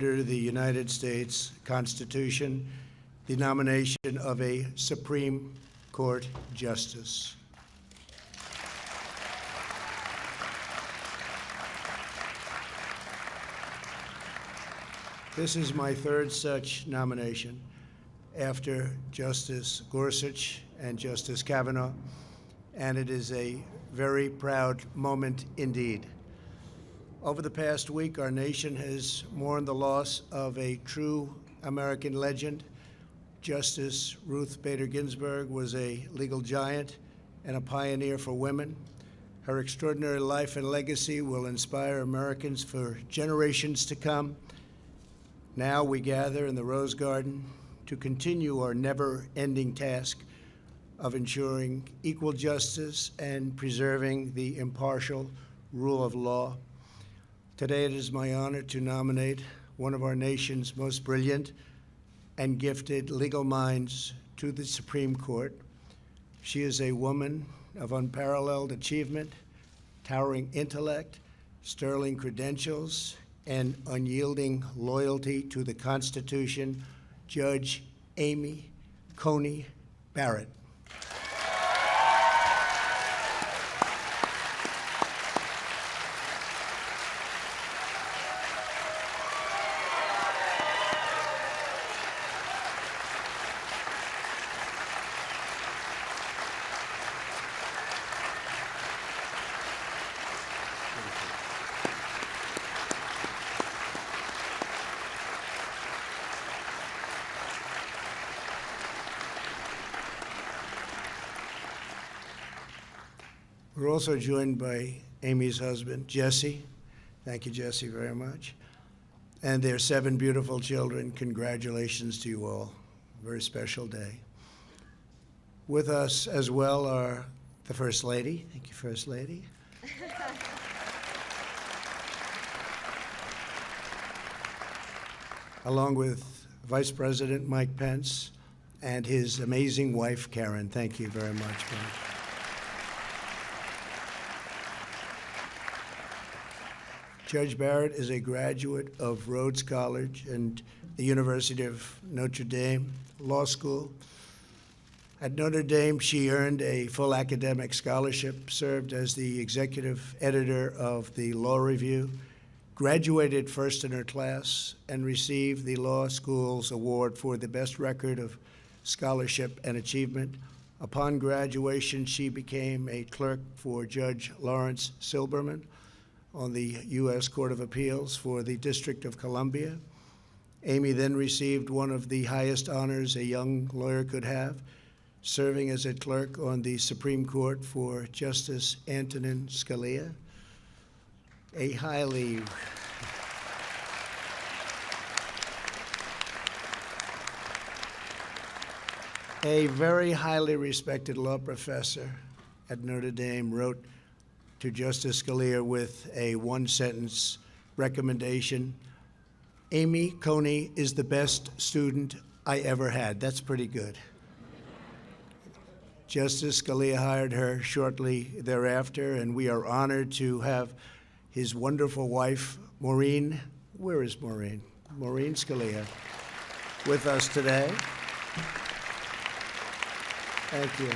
Under the United States Constitution, the nomination of a Supreme Court Justice. This is my third such nomination after Justice Gorsuch and Justice Kavanaugh, and it is a very proud moment indeed. Over the past week, our nation has mourned the loss of a true American legend. Justice Ruth Bader Ginsburg was a legal giant and a pioneer for women. Her extraordinary life and legacy will inspire Americans for generations to come. Now we gather in the Rose Garden to continue our never-ending task of ensuring equal justice and preserving the impartial rule of law. Today it is my honor to nominate one of our nation's most brilliant and gifted legal minds to the Supreme Court. She is a woman of unparalleled achievement, towering intellect, sterling credentials, and unyielding loyalty to the Constitution, Judge Amy Coney Barrett. We're also joined by Amy's husband, Jesse. Thank you, Jesse, very much. And their 7 beautiful children. Congratulations to you all. Very special day. With us as well are the First Lady. Thank you, First Lady. Along with Vice President Mike Pence and his amazing wife, Karen. Thank you very much, Mike. Judge Barrett is a graduate of Rhodes College and the University of Notre Dame Law School. At Notre Dame, she earned a full academic scholarship, served as the executive editor of the Law Review, graduated first in her class, and received the law school's award for the best record of scholarship and achievement. Upon graduation, she became a clerk for Judge Lawrence Silberman on the U.S. Court of Appeals for the District of Columbia. Amy then received one of the highest honors a young lawyer could have, serving as a clerk on the Supreme Court for Justice Antonin Scalia. A very highly respected law professor at Notre Dame wrote to Justice Scalia with a one-sentence recommendation: Amy Coney is the best student I ever had. That's pretty good. Justice Scalia hired her shortly thereafter, and we are honored to have his wonderful wife, Maureen. Where is Maureen? Maureen Scalia with us today. Thank you.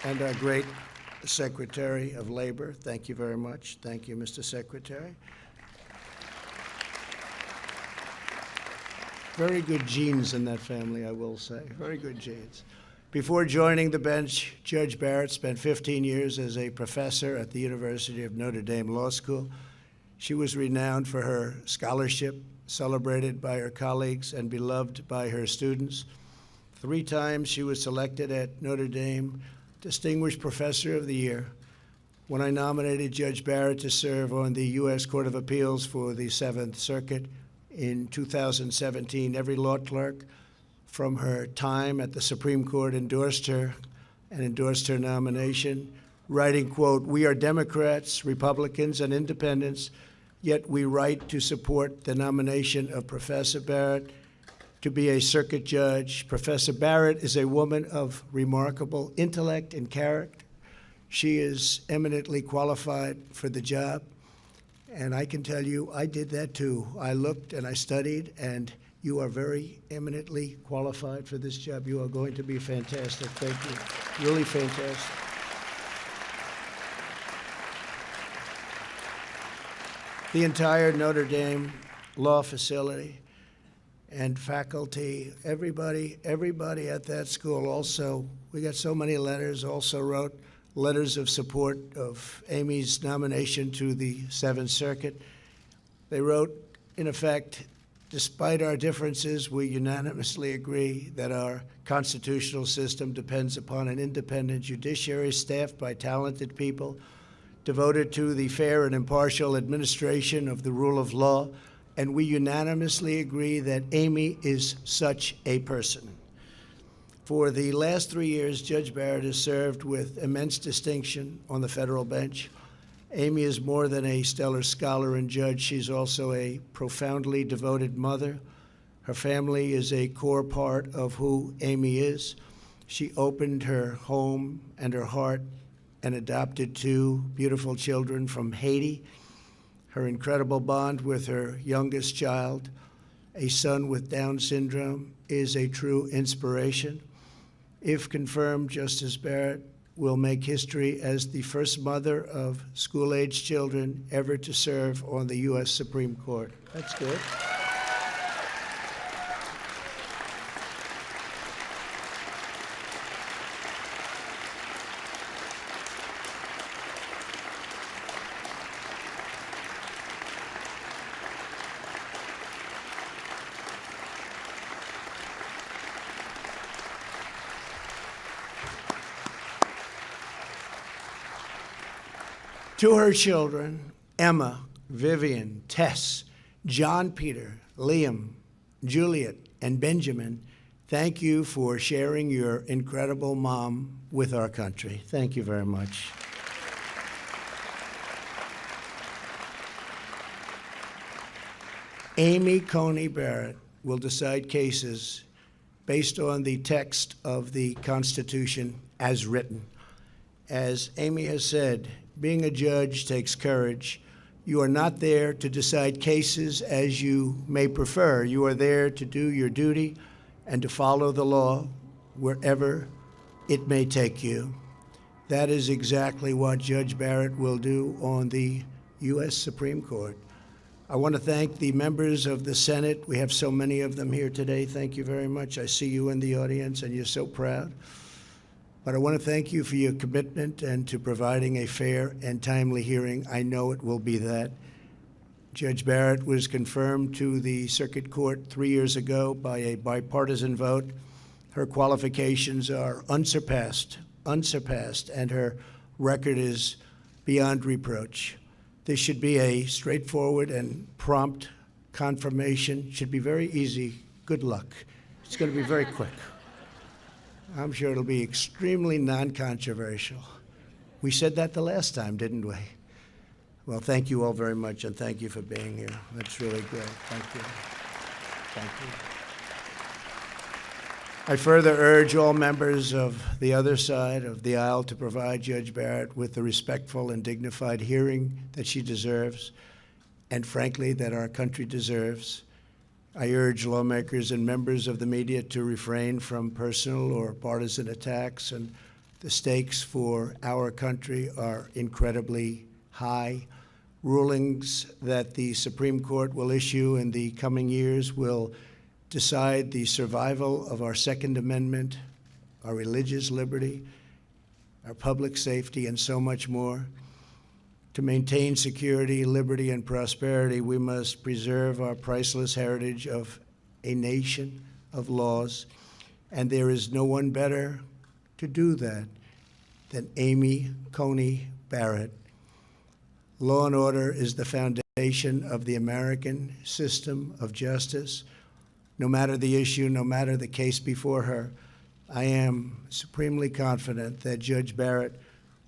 And our great Secretary of Labor. Thank you very much. Thank you, Mr. Secretary. Very good genes in that family, I will say. Very good genes. Before joining the bench, Judge Barrett spent 15 years as a professor at the University of Notre Dame Law School. She was renowned for her scholarship, celebrated by her colleagues and beloved by her students. 3 times she was selected at Notre Dame Distinguished Professor of the Year. When I nominated Judge Barrett to serve on the U.S. Court of Appeals for the 7th Circuit in 2017, every law clerk from her time at the Supreme Court endorsed her nomination, writing, quote, "We are Democrats, Republicans, and independents, yet we write to support the nomination of Professor Barrett to be a circuit judge. Professor Barrett is a woman of remarkable intellect and character. She is eminently qualified for the job, And I can tell you, I did that too. I looked and I studied, and you are very eminently qualified for this job. You are going to be fantastic. Thank you. Really fantastic. The entire Notre Dame law facility and faculty, everybody at that school also, we got so many letters, also wrote letters of support of Amy's nomination to the Seventh Circuit. They wrote, in effect, despite our differences, we unanimously agree that our constitutional system depends upon an independent judiciary staffed by talented people, devoted to the fair and impartial administration of the rule of law, and we unanimously agree that Amy is such a person. For the last 3 years, Judge Barrett has served with immense distinction on the federal bench. Amy is more than a stellar scholar and judge. She's also a profoundly devoted mother. Her family is a core part of who Amy is. She opened her home and her heart and adopted 2 beautiful children from Haiti. Her incredible bond with her youngest child, a son with Down syndrome, is a true inspiration. If confirmed, Justice Barrett will make history as the first mother of school-age children ever to serve on the U.S. Supreme Court. That's good. To her children, Emma, Vivian, Tess, John Peter, Liam, Juliet, and Benjamin, thank you for sharing your incredible mom with our country. Thank you very much. Amy Coney Barrett will decide cases based on the text of the Constitution as written. As Amy has said, being a judge takes courage. You are not there to decide cases as you may prefer. You are there to do your duty and to follow the law wherever it may take you. That is exactly what Judge Barrett will do on the U.S. Supreme Court. I want to thank the members of the Senate. We have so many of them here today. Thank you very much. I see you in the audience, and you're so proud. But I want to thank you for your commitment and to providing a fair and timely hearing. I know it will be that. Judge Barrett was confirmed to the Circuit Court 3 years ago by a bipartisan vote. Her qualifications are unsurpassed, and her record is beyond reproach. This should be a straightforward and prompt confirmation. Should be very easy. Good luck. It's going to be very quick. I'm sure it'll be extremely non-controversial. We said that the last time, didn't we? Well, thank you all very much, and thank you for being here. That's really great. Thank you. Thank you. I further urge all members of the other side of the aisle to provide Judge Barrett with the respectful and dignified hearing that she deserves, and frankly, that our country deserves. I urge lawmakers and members of the media to refrain from personal or partisan attacks, and the stakes for our country are incredibly high. Rulings that the Supreme Court will issue in the coming years will decide the survival of our Second Amendment, our religious liberty, our public safety, and so much more. To maintain security, liberty, and prosperity, we must preserve our priceless heritage of a nation of laws, and there is no one better to do that than Amy Coney Barrett. Law and order is the foundation of the American system of justice. No matter the issue, no matter the case before her, I am supremely confident that Judge Barrett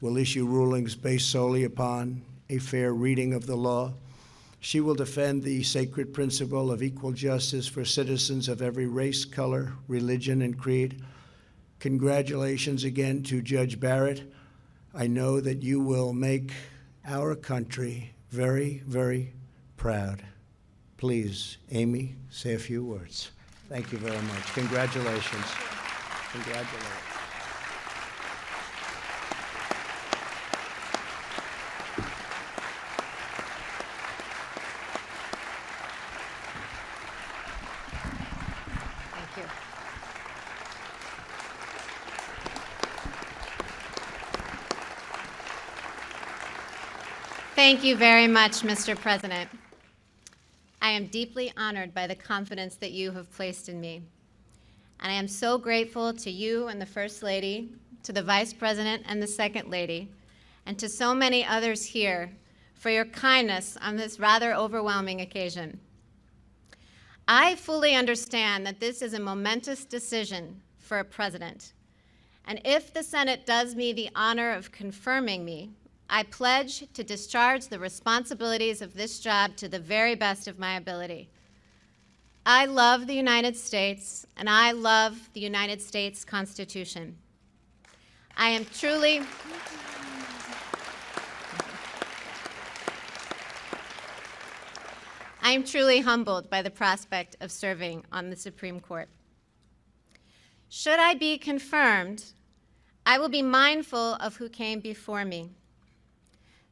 will issue rulings based solely upon a fair reading of the law. She will defend the sacred principle of equal justice for citizens of every race, color, religion, and creed. Congratulations again to Judge Barrett. I know that you will make our country very, very proud. Please, Amy, say a few words. Thank you very much. Congratulations. Congratulations. Thank you. Thank you very much, Mr. President. I am deeply honored by the confidence that you have placed in me. And I am so grateful to you and the First Lady, to the Vice President and the Second Lady, and to so many others here for your kindness on this rather overwhelming occasion. I fully understand that this is a momentous decision for a president. And if the Senate does me the honor of confirming me, I pledge to discharge the responsibilities of this job to the very best of my ability. I love the United States, and I love the United States Constitution. I am truly humbled by the prospect of serving on the Supreme Court. Should I be confirmed, I will be mindful of who came before me.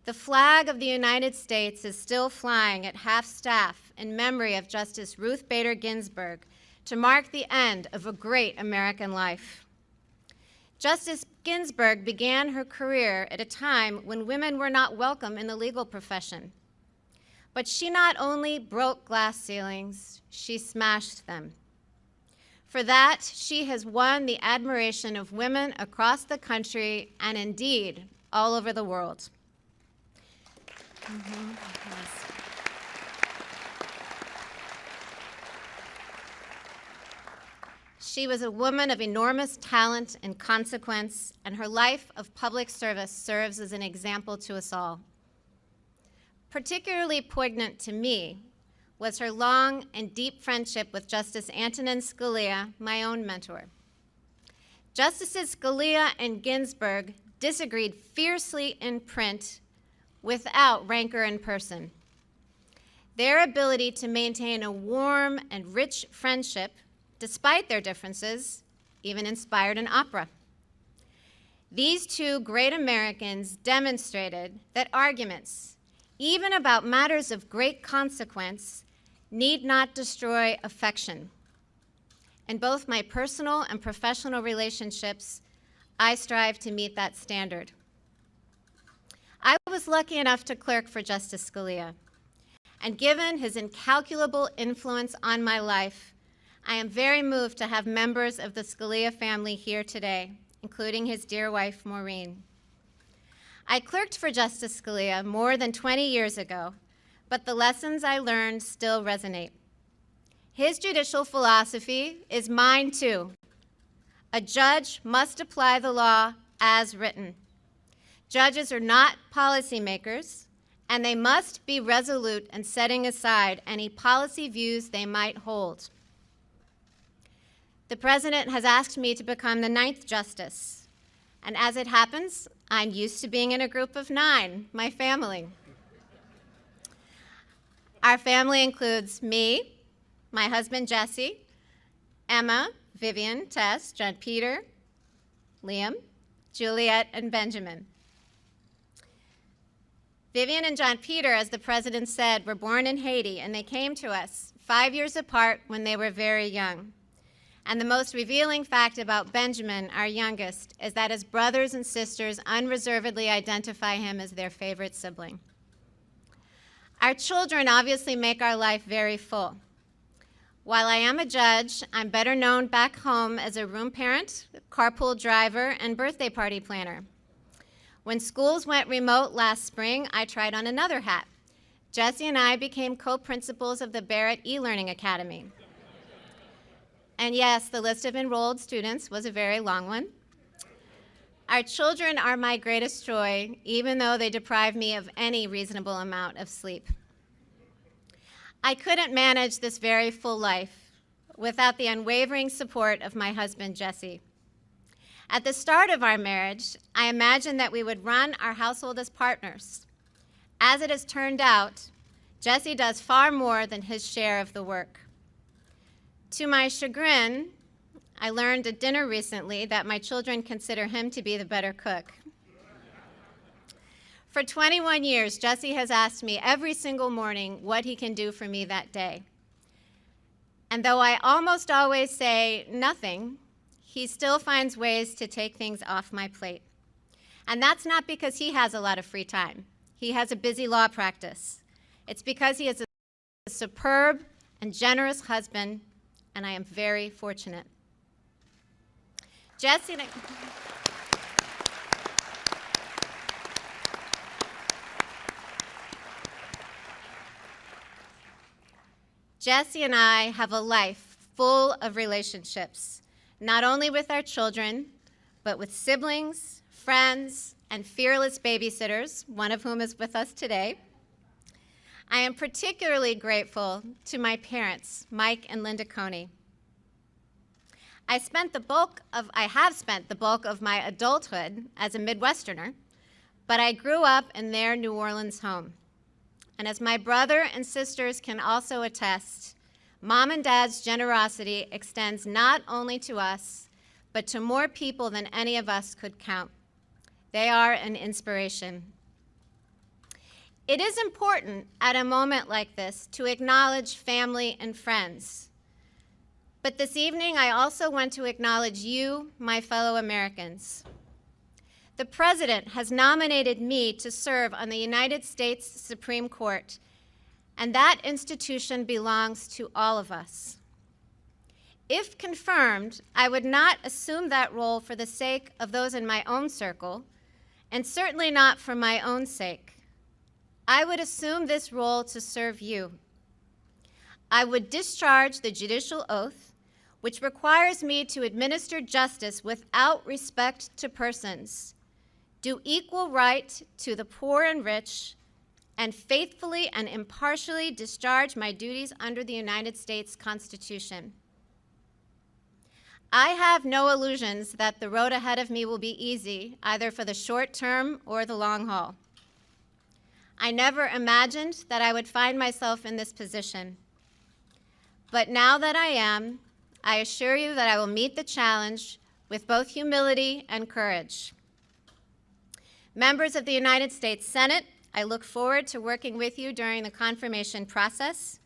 The flag of the United States is still flying at half-staff in memory of Justice Ruth Bader Ginsburg to mark the end of a great American life. Justice Ginsburg began her career at a time when women were not welcome in the legal profession. But she not only broke glass ceilings, she smashed them. For that, she has won the admiration of women across the country and indeed all over the world. Yes. She was a woman of enormous talent and consequence, and her life of public service serves as an example to us all. Particularly poignant to me was her long and deep friendship with Justice Antonin Scalia, my own mentor. Justices Scalia and Ginsburg disagreed fiercely in print without rancor in person. Their ability to maintain a warm and rich friendship, despite their differences, even inspired an opera. These two great Americans demonstrated that arguments, even about matters of great consequence, need not destroy affection. In both my personal and professional relationships, I strive to meet that standard. I was lucky enough to clerk for Justice Scalia, and given his incalculable influence on my life, I am very moved to have members of the Scalia family here today, including his dear wife, Maureen. I clerked for Justice Scalia more than 20 years ago, but the lessons I learned still resonate. His judicial philosophy is mine too. A judge must apply the law as written. Judges are not policymakers, and they must be resolute in setting aside any policy views they might hold. The President has asked me to become the 9th Justice, and as it happens, I'm used to being in a group of 9, my family. Our family includes me, my husband Jesse, Emma, Vivian, Tess, John Peter, Liam, Juliet, and Benjamin. Vivian and John Peter, as the President said, were born in Haiti, and they came to us 5 years apart when they were very young. And the most revealing fact about Benjamin, our youngest, is that his brothers and sisters unreservedly identify him as their favorite sibling. Our children obviously make our life very full. While I am a judge, I'm better known back home as a room parent, carpool driver, and birthday party planner. When schools went remote last spring, I tried on another hat. Jesse and I became co-principals of the Barrett e-Learning Academy. And yes, the list of enrolled students was a very long one. Our children are my greatest joy, even though they deprive me of any reasonable amount of sleep. I couldn't manage this very full life without the unwavering support of my husband, Jesse. At the start of our marriage, I imagined that we would run our household as partners. As it has turned out, Jesse does far more than his share of the work. To my chagrin, I learned at dinner recently that my children consider him to be the better cook. For 21 years, Jesse has asked me every single morning what he can do for me that day. And though I almost always say nothing, he still finds ways to take things off my plate. And that's not because he has a lot of free time. He has a busy law practice. It's because he is a superb and generous husband, and I am very fortunate. Jesse and I have a life full of relationships, not only with our children, but with siblings, friends, and fearless babysitters, one of whom is with us today. I am particularly grateful to my parents, Mike and Linda Coney. I have spent the bulk of my adulthood as a Midwesterner, but I grew up in their New Orleans home. And as my brother and sisters can also attest, Mom and Dad's generosity extends not only to us, but to more people than any of us could count. They are an inspiration. It is important at a moment like this to acknowledge family and friends. But this evening, I also want to acknowledge you, my fellow Americans. The President has nominated me to serve on the United States Supreme Court, and that institution belongs to all of us. If confirmed, I would not assume that role for the sake of those in my own circle, and certainly not for my own sake. I would assume this role to serve you. I would discharge the judicial oath, which requires me to administer justice without respect to persons, do equal right to the poor and rich, and faithfully and impartially discharge my duties under the United States Constitution. I have no illusions that the road ahead of me will be easy, either for the short term or the long haul. I never imagined that I would find myself in this position. But now that I am, I assure you that I will meet the challenge with both humility and courage. Members of the United States Senate, I look forward to working with you during the confirmation process,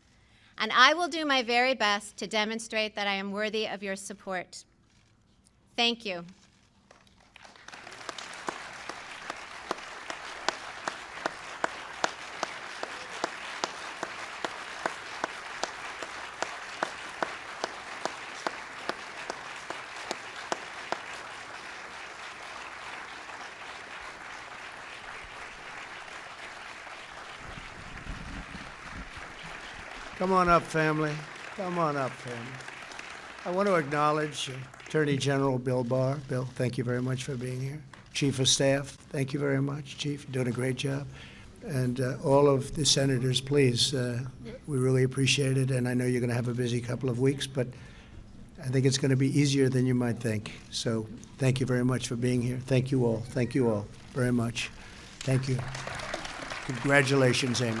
and I will do my very best to demonstrate that I am worthy of your support. Thank you. Come on up, family. Come on up, family. I want to acknowledge Attorney General Bill Barr. Bill, thank you very much for being here. Chief of Staff, thank you very much. Chief, you're doing a great job. And all of the senators, please, we really appreciate it. And I know you're going to have a busy couple of weeks, but I think it's going to be easier than you might think. So thank you very much for being here. Thank you all. Thank you all very much. Thank you. Congratulations, Amy.